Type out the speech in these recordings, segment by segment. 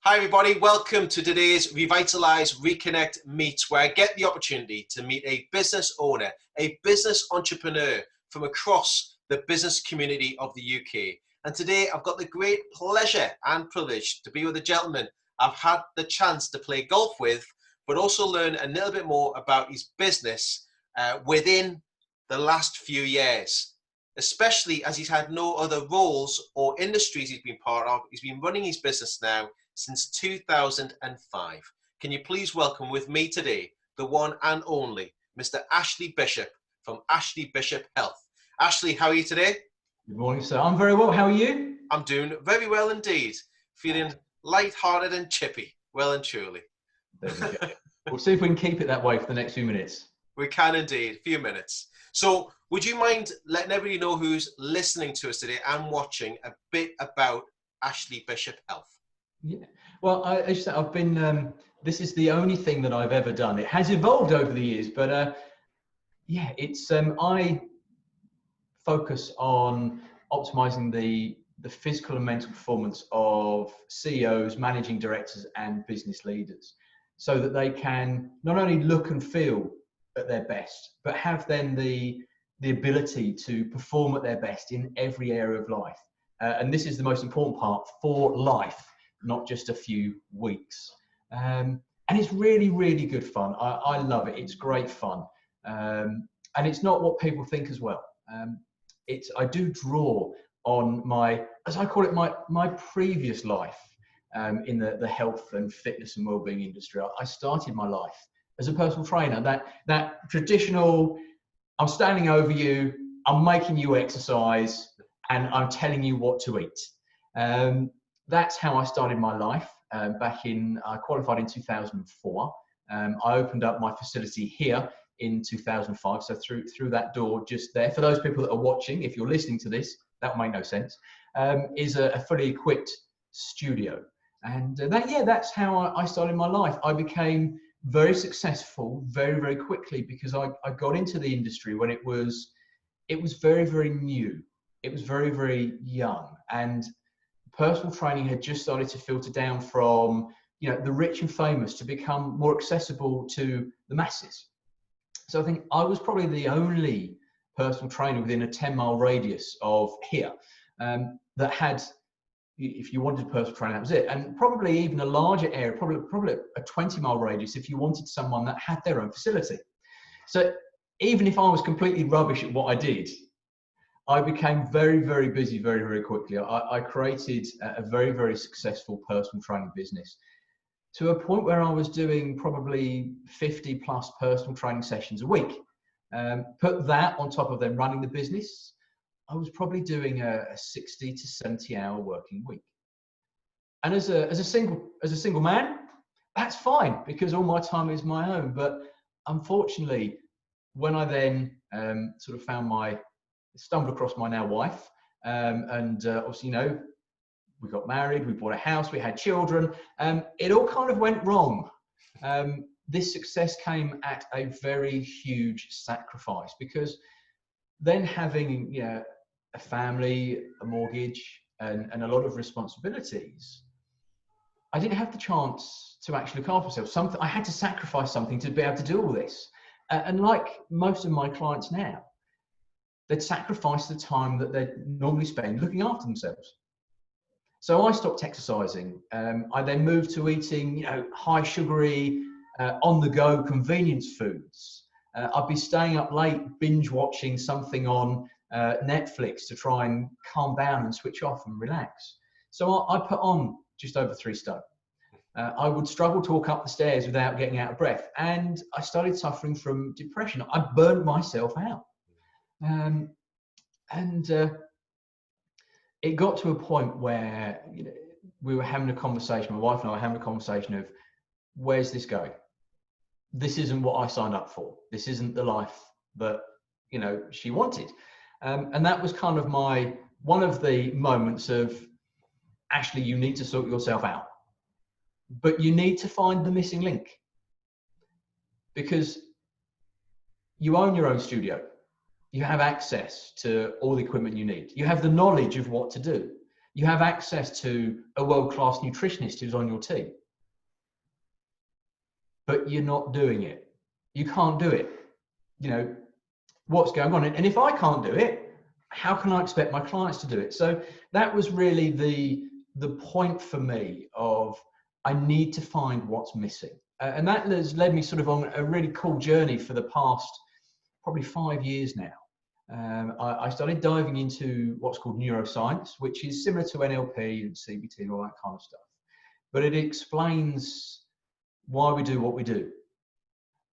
Hi everybody, welcome to today's Revitalize Reconnect Meet, where I get the opportunity to meet a business owner, a business entrepreneur from across the business community of the UK. And today I've got the great pleasure and privilege to be with a gentleman I've had the chance to play golf with, but also learn a little bit more about his business within the last few years, especially as he's had no other roles or industries he's been part of. He's been running his business now since 2005. Can you please welcome with me today, the one and only, Mr. Ashley Bishop from Ashley Bishop Health. Ashley, how are you today? Good morning, sir. I'm very well. How are you? I'm doing very well indeed. Feeling light-hearted and chippy, well and truly. There we go. We'll see if we can keep it that way for the next few minutes. We can indeed, a few minutes. So would you mind letting everybody know who's listening to us today and watching a bit about Ashley Bishop Health? Yeah. Well, as you said, I've been, this is the only thing that I've ever done. It has evolved over the years, but yeah, it's, I focus on optimizing the physical and mental performance of CEOs, managing directors and business leaders so that they can not only look and feel at their best, but have then the ability to perform at their best in every area of life. And this is the most important part for life, not just a few weeks. And it's really, really good fun. I love it. It's great fun. And it's not what people think as well. I do draw on my, as I call it, my previous life in the health and fitness and wellbeing industry. I started my life as a personal trainer, that traditional, I'm standing over you, I'm making you exercise, and I'm telling you what to eat. That's how I started my life I qualified in 2004. I opened up my facility here in 2005. So through that door just there, for those people that are watching, if you're listening to this, that will make no sense, is a fully equipped studio. And that's how I started my life. I became very successful very, very quickly because I got into the industry when it was very, very new. It was very, very young, and personal training had just started to filter down from, the rich and famous to become more accessible to the masses. So I think I was probably the only personal trainer within a 10-mile radius of here that had, if you wanted personal training, that was it. And probably even a larger area, probably a 20-mile radius if you wanted someone that had their own facility. So even if I was completely rubbish at what I did, I became very, very busy very, very quickly. I created a very, very successful personal training business to a point where I was doing probably 50 plus personal training sessions a week. Put that on top of them running the business, I was probably doing a 60 to 70 hour working week. And as a single man, that's fine because all my time is my own. But unfortunately, when I then sort of stumbled across my now wife, and obviously, we got married, we bought a house, we had children, it all kind of went wrong. This success came at a very huge sacrifice because then having a family, a mortgage, and a lot of responsibilities, I didn't have the chance to actually look after myself. I had to sacrifice something to be able to do all this. And like most of my clients now, they'd sacrifice the time that they'd normally spend looking after themselves. So I stopped exercising. I then moved to eating, high sugary, on-the-go convenience foods. I'd be staying up late, binge watching something on Netflix to try and calm down and switch off and relax. So I put on just over 3 stone. I would struggle to walk up the stairs without getting out of breath. And I started suffering from depression. I burned myself out. It got to a point where we were having a conversation, my wife and I were having a conversation of, where's this going? This isn't what I signed up for. This isn't the life that she wanted. And that was kind of one of the moments of, Ashley, you need to sort yourself out. But you need to find the missing link. Because you own your own studio. You have access to all the equipment you need. You have the knowledge of what to do. You have access to a world-class nutritionist who's on your team, but you're not doing it. You can't do it. You know, what's going on? And if I can't do it, how can I expect my clients to do it? So that was really the point for me of, I need to find what's missing. And that has led me sort of on a really cool journey for the past probably 5 years now. I started diving into what's called neuroscience, which is similar to NLP and CBT and all that kind of stuff. But it explains why we do what we do.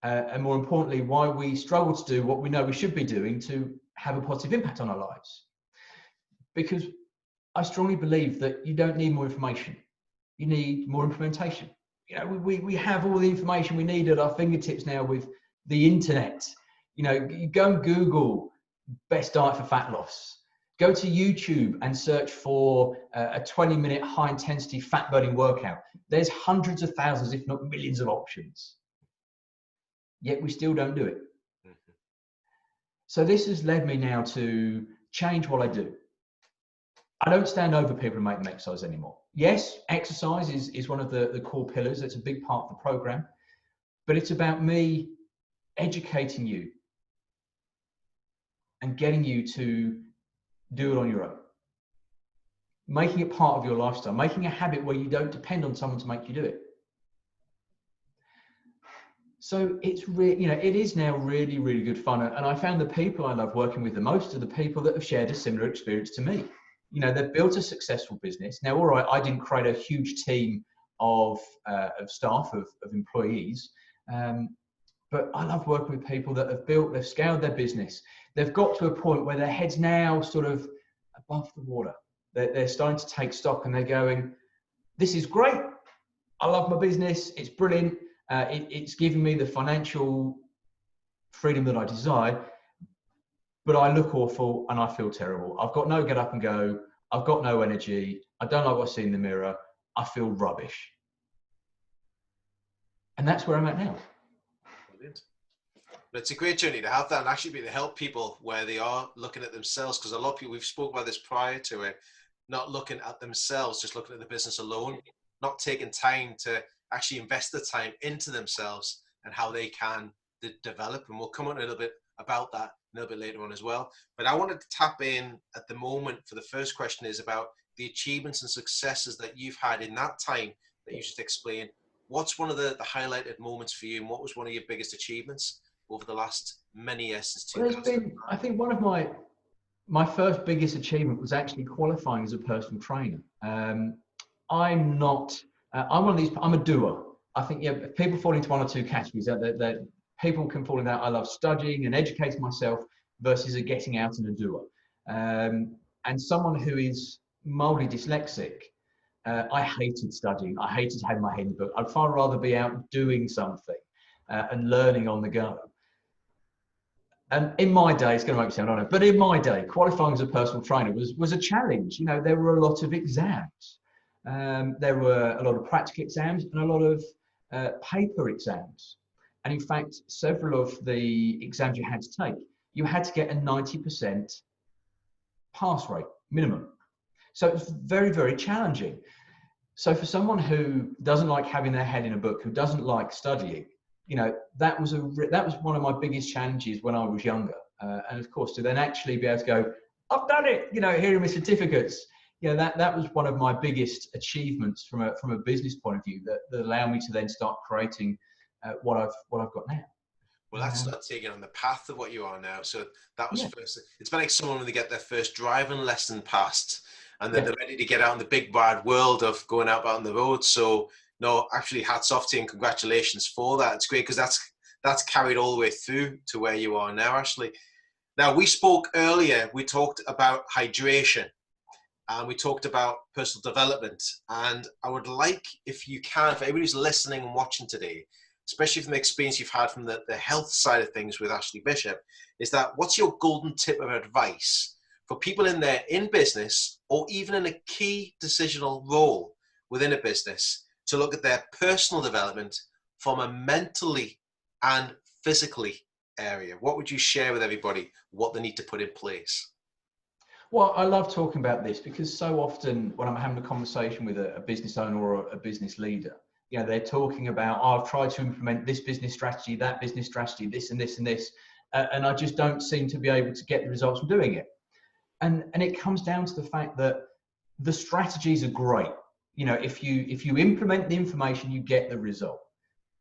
And more importantly, why we struggle to do what we know we should be doing to have a positive impact on our lives. Because I strongly believe that you don't need more information. You need more implementation. You know, we have all the information we need at our fingertips now with the internet. You know, you go and Google best diet for fat loss. Go to YouTube and search for a 20-minute high-intensity fat-burning workout. There's hundreds of thousands, if not millions of options. Yet we still don't do it. Mm-hmm. So this has led me now to change what I do. I don't stand over people and make them exercise anymore. Yes, exercise is one of the core pillars. It's a big part of the program. But it's about me educating you and getting you to do it on your own. Making it part of your lifestyle, making a habit where you don't depend on someone to make you do it. So it's really, you know, it is now really, really good fun. And I found the people I love working with the most are the people that have shared a similar experience to me. You know, they've built a successful business. Now, all right, I didn't create a huge team of staff, of employees. But I love working with people that have built, they've scaled their business. They've got to a point where their head's now sort of above the water. They're starting to take stock and they're going, this is great. I love my business. It's brilliant. It's giving me the financial freedom that I desire, but I look awful and I feel terrible. I've got no get up and go. I've got no energy. I don't like what I see in the mirror. I feel rubbish. And that's where I'm at now. Brilliant. But it's a great journey to have that and actually be able to help people where they are looking at themselves, because a lot of people, we've spoken about this prior to it, not looking at themselves, just looking at the business alone, not taking time to actually invest the time into themselves and how they can develop. And we'll come on a little bit about that a little bit later on as well. But I wanted to tap in at the moment for the first question is about the achievements and successes that you've had in that time that you just explained. What's one of the highlighted moments for you, and what was one of your biggest achievements over the last many years since 2000? Well, there's been, I think one of my first biggest achievement was actually qualifying as a personal trainer. I'm not, I'm one of these, I'm a doer. I think, yeah, people fall into one or two categories. That people can fall in that I love studying and educating myself versus a getting out and a doer. And someone who is mildly dyslexic, I hated studying. I hated having my head in the book. I'd far rather be out doing something and learning on the go. And in my day, it's going to make me sound honest, but in my day, qualifying as a personal trainer was a challenge. You know, there were a lot of exams. There were a lot of practical exams and a lot of paper exams. And in fact, several of the exams you had to take, you had to get a 90% pass rate minimum. So it was very, very challenging. So for someone who doesn't like having their head in a book, who doesn't like studying, you know, that was one of my biggest challenges when I was younger. And of course, to then actually be able to go, I've done it, you know, here are my certificates. You know, that was one of my biggest achievements from a business point of view that allowed me to then start creating what I've got now. Well, that's not taking on the path of what you are now. So that was first. It's been like someone when they get their first driving lesson passed, and then they're ready to get out in the big wide world of going out on the road. So no, actually, hats off to you and congratulations for that. It's great because that's carried all the way through to where you are now, Ashley. Now, we spoke earlier. We talked about hydration, and we talked about personal development. And I would like, if you can, for everybody who's listening and watching today, especially from the experience you've had from the health side of things with Ashley Bishop, is that what's your golden tip of advice for people in business or even in a key decisional role within a business to look at their personal development from a mentally and physically area? What would you share with everybody what they need to put in place? Well, I love talking about this because so often when I'm having a conversation with a business owner or a business leader, you know, they're talking about, oh, I've tried to implement this business strategy, that business strategy, this and this and this, and I just don't seem to be able to get the results from doing it. And it comes down to the fact that the strategies are great. You know, if you implement the information, you get the result.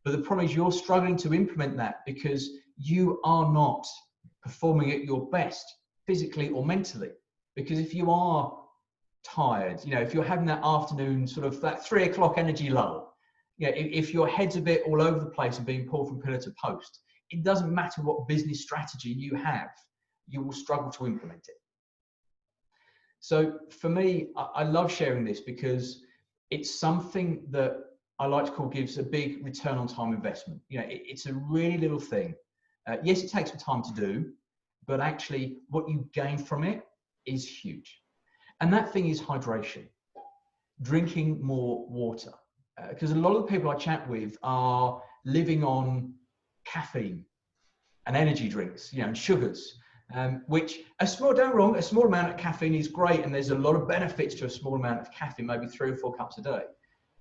But the problem is you're struggling to implement that because you are not performing at your best physically or mentally. Because if you are tired, you know, if you're having that afternoon sort of that 3 o'clock energy lull, you know, if your head's a bit all over the place and being pulled from pillar to post, it doesn't matter what business strategy you have, you will struggle to implement it. So for me, I love sharing this because it's something that I like to call gives a big return on time investment. You know, it's a really little thing. Yes, it takes some time to do, but actually what you gain from it is huge. And that thing is hydration, drinking more water. Because a lot of the people I chat with are living on caffeine and energy drinks, you know, and sugars. Which don't wrong, a small amount of caffeine is great, and there's a lot of benefits to a small amount of caffeine, maybe 3 or 4 cups a day.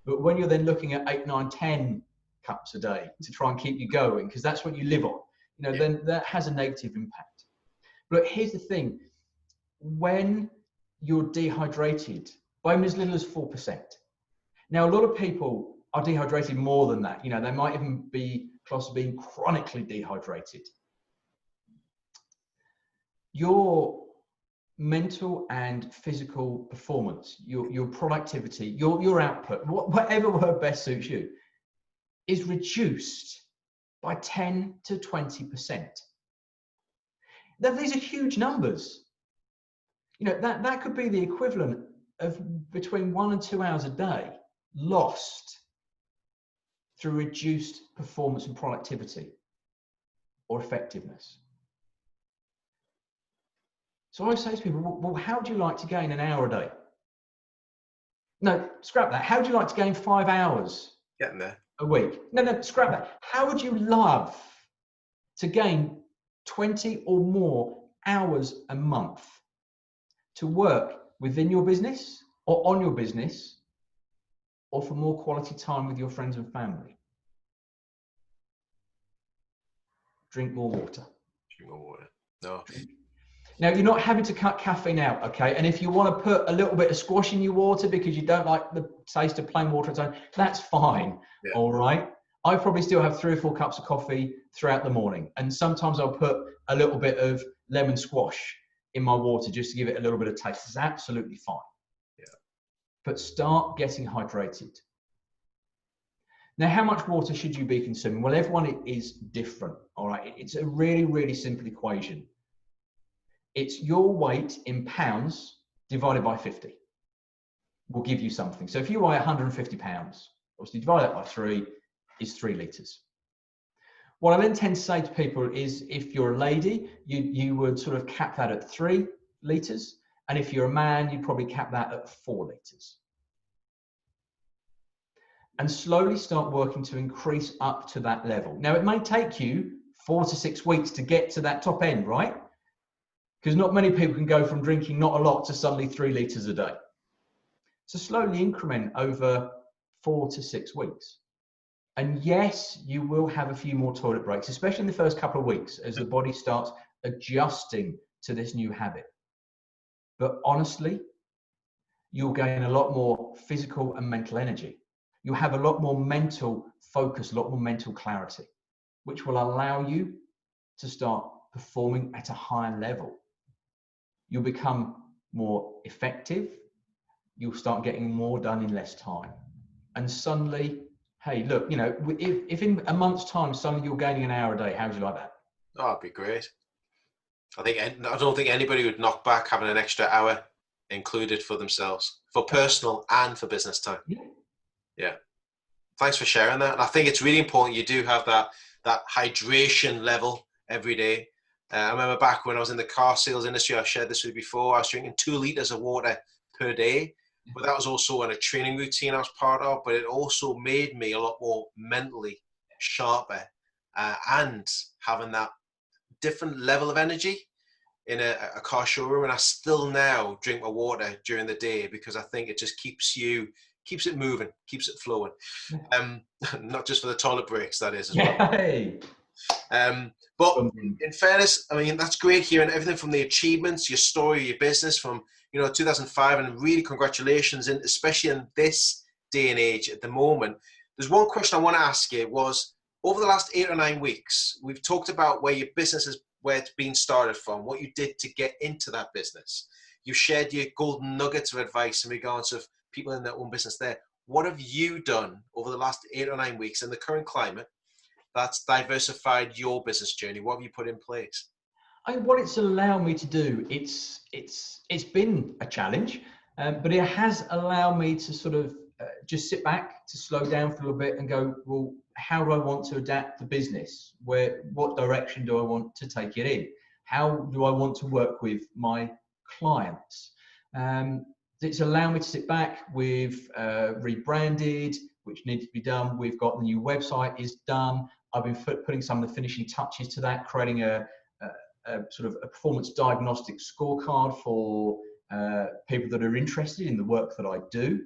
But when you're then looking at 8, 9, 10 cups a day to try and keep you going, because that's what you live on, you know, then that has a negative impact. But here's the thing: when you're dehydrated by as little as 4%. Now, a lot of people are dehydrated more than that. You know, they might even be close to being chronically dehydrated. Your mental and physical performance, your productivity, your output, whatever word best suits you, is reduced by 10 to 20%. Now, these are huge numbers. You know, that could be the equivalent of between 1 and 2 hours a day lost through reduced performance and productivity or effectiveness. So I always say to people, well, how would you like to gain an hour a day? No, scrap that. How would you like to gain 5 hours Getting there. a week? No, scrap that. How would you love to gain 20 or more hours a month to work within your business or on your business, or for more quality time with your friends and family? Drink more water. Drink more water. No. Now, you're not having to cut caffeine out, okay? And if you want to put a little bit of squash in your water because you don't like the taste of plain water on its own, that's fine, all right? I probably still have 3 or 4 cups of coffee throughout the morning. And sometimes I'll put a little bit of lemon squash in my water just to give it a little bit of taste. It's absolutely fine. Yeah. But start getting hydrated. Now, how much water should you be consuming? Well, everyone is different, all right? It's a really, really simple equation. It's your weight in pounds divided by 50 will give you something. So if you weigh 150 pounds, obviously divide that by 3 is 3 litres. What I then tend to say to people is if you're a lady, you would sort of cap that at 3 litres. And if you're a man, you'd probably cap that at 4 litres. And slowly start working to increase up to that level. Now, it may take you 4 to 6 weeks to get to that top end, right? Because not many people can go from drinking not a lot to suddenly 3 litres a day. So slowly increment over 4 to 6 weeks. And yes, you will have a few more toilet breaks, especially in the first couple of weeks as the body starts adjusting to this new habit. But honestly, you'll gain a lot more physical and mental energy. You'll have a lot more mental focus, a lot more mental clarity, which will allow you to start performing at a higher level. You'll become more effective. You'll start getting more done in less time. And suddenly, hey, look, you know, if in a month's time, suddenly you're gaining an hour a day, how would you like that? Oh, that'd be great. I don't think anybody would knock back having an extra hour included for themselves, for personal and for business time. Yeah. Thanks for sharing that. And I think it's really important you do have that hydration level every day. I remember back when I was in the car sales industry, I've shared this with you before, I was drinking 2 litres of water per day. But that was also in a training routine I was part of, but it also made me a lot more mentally sharper and having that different level of energy. in a car showroom, and I still now drink my water during the day because I think it just keeps it moving, keeps it flowing. Not just for the toilet breaks, that is, as well. Yay! But in fairness, I mean, that's great hearing everything from the achievements, your story, your business from 2005, and really congratulations, and especially in this day and age at the moment. There's one question I want to ask you was, over the last 8 or 9 weeks, we've talked about where your business is, where it's been started from, what you did to get into that business. You've shared your golden nuggets of advice in regards of people in their own business there. What have you done over the last 8 or 9 weeks in the current climate that's diversified your business journey? What have you put in place? What it's allowed me to do, it's been a challenge, but it has allowed me to sort of just sit back, to slow down for a little bit and go, well, how do I want to adapt the business? What direction do I want to take it in? How do I want to work with my clients? It's allowed me to sit back. We've rebranded, which needs to be done. We've got the new website is done. I've been putting some of the finishing touches to that, creating a sort of a performance diagnostic scorecard for people that are interested in the work that I do.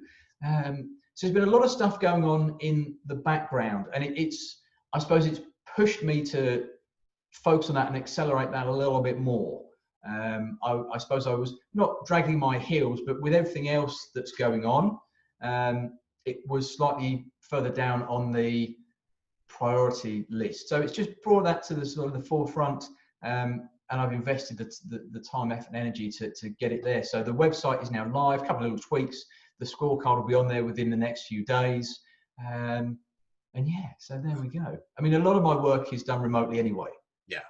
So there's been a lot of stuff going on in the background, and I suppose it's pushed me to focus on that and accelerate that a little bit more. I suppose I was not dragging my heels, but with everything else that's going on, it was slightly further down on the priority list. So it's just brought that to the sort of the forefront, and I've invested the time, effort, and energy to get it there. So the website is now live. A couple of little tweaks. The scorecard will be on there within the next few days. And yeah, so there we go. I mean, a lot of my work is done remotely anyway. Yeah.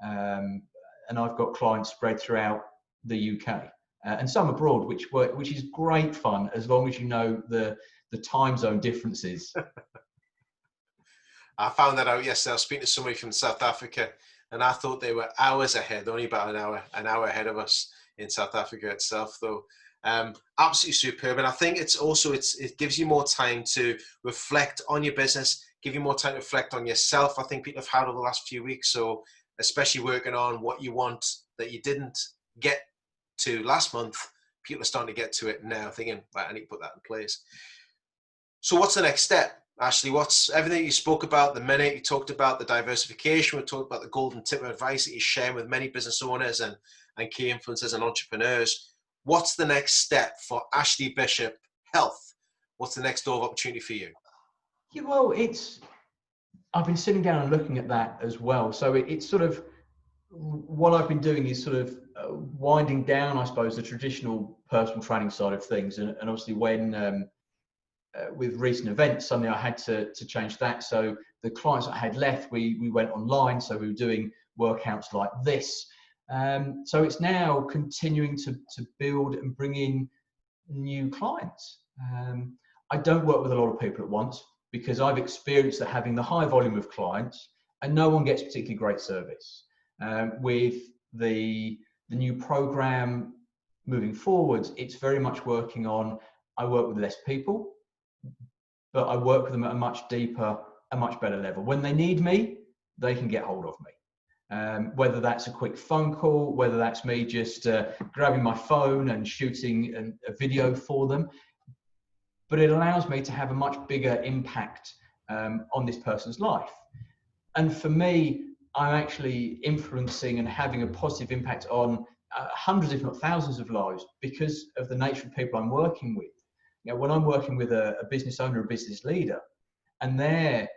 And I've got clients spread throughout the UK and some abroad, which is great fun as long as you know the time zone differences. I found that out yesterday. I was speaking to somebody from South Africa, and I thought they were hours ahead, only about an hour ahead of us in South Africa itself, though. Absolutely superb. And I think it's also, it gives you more time to reflect on your business, give you more time to reflect on yourself. I think people have had over the last few weeks. So especially working on what you want that you didn't get to last month, people are starting to get to it now, thinking, right, I need to put that in place. So what's the next step? Ashley, what's everything you spoke about, the minute you talked about the diversification, we talked about the golden tip of advice that you're sharing with many business owners and key influencers and entrepreneurs. What's the next step for Ashley Bishop Health? What's the next door of opportunity for you? Yeah, well, I've been sitting down and looking at that as well. So it's sort of, what I've been doing is sort of winding down, I suppose, the traditional personal training side of things. And obviously when, with recent events, suddenly I had to change that. So the clients I had left, we went online. So we were doing workouts like this. So it's now continuing to build and bring in new clients. I don't work with a lot of people at once because I've experienced that having the high volume of clients and no one gets particularly great service. With the new program moving forwards, it's very much working on, I work with less people, but I work with them at a much deeper, a much better level. When they need me, they can get hold of me. Whether that's a quick phone call, whether that's me just grabbing my phone and shooting a video for them, but it allows me to have a much bigger impact on this person's life. And for me, I'm actually influencing and having a positive impact on hundreds, if not thousands of lives because of the nature of people I'm working with. You know, when I'm working with a business owner, a business leader, and they're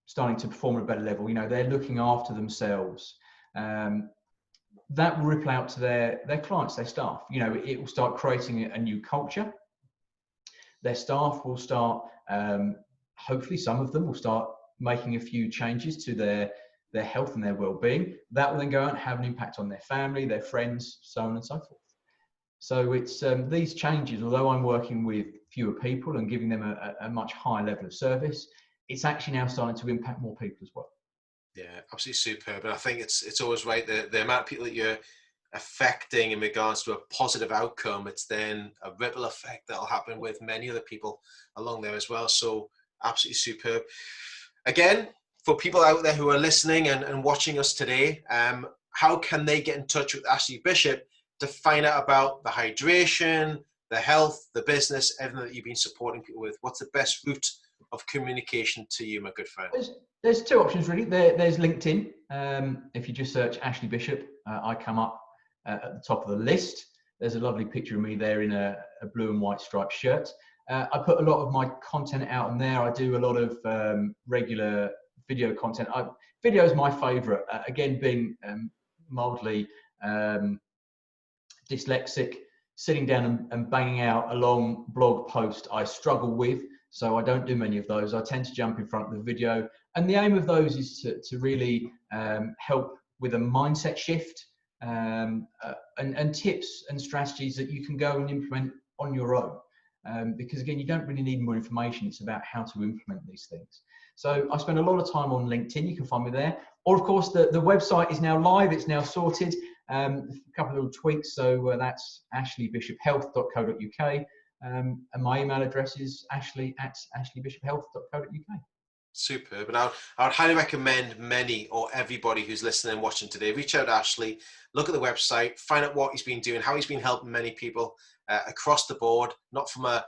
starting to perform at a better level, you know, they're looking after themselves, that will ripple out to their clients, their staff. You know, it will start creating a new culture. Their staff will start, hopefully some of them will start making a few changes to their health and their well-being. That will then go out and have an impact on their family, their friends, so on and so forth. So it's these changes, although I'm working with fewer people and giving them a much higher level of service, it's actually now starting to impact more people as well. Yeah, absolutely superb. And I think it's always right, the amount of people that you're affecting in regards to a positive outcome, it's then a ripple effect that'll happen with many other people along there as well. So absolutely superb. Again, for people out there who are listening and watching us today, how can they get in touch with Ashley Bishop to find out about the hydration, the health, the business, everything that you've been supporting people with? What's the best route of communication to you, my good friend? There's two options really. There's LinkedIn. If you just search Ashley Bishop, I come up at the top of the list. There's a lovely picture of me there in a blue and white striped shirt. I put a lot of my content out on there. I do a lot of regular video content. Video is my favorite. Again, being mildly dyslexic, sitting down and banging out a long blog post I struggle with, so I don't do many of those. I tend to jump in front of the video, and the aim of those is to really help with a mindset shift, and tips and strategies that you can go and implement on your own. Because again, you don't really need more information. It's about how to implement these things. So I spend a lot of time on LinkedIn. You can find me there. Or of course, the website is now live. It's now sorted. A couple of little tweaks. So that's ashleybishophealth.co.uk. And my email address is ashley@ashleybishophealth.co.uk. Superb. And I would highly recommend many or everybody who's listening and watching today, reach out to Ashley, look at the website, find out what he's been doing, how he's been helping many people across the board, not from a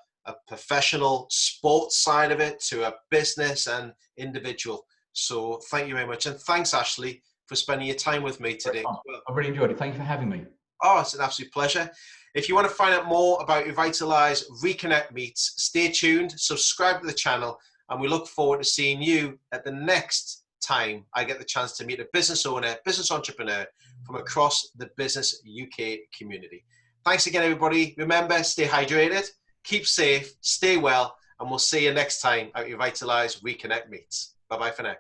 professional sports side of it to a business and individual. So thank you very much. And thanks, Ashley, for spending your time with me today. I really enjoyed it. Thank you for having me. Oh, it's an absolute pleasure. If you want to find out more about Revitalize ReConnect Meets, stay tuned, subscribe to the channel, and we look forward to seeing you at the next time I get the chance to meet a business owner, business entrepreneur from across the Business UK community. Thanks again, everybody. Remember, stay hydrated, keep safe, stay well, and we'll see you next time at Revitalize ReConnect Meets. Bye-bye for now.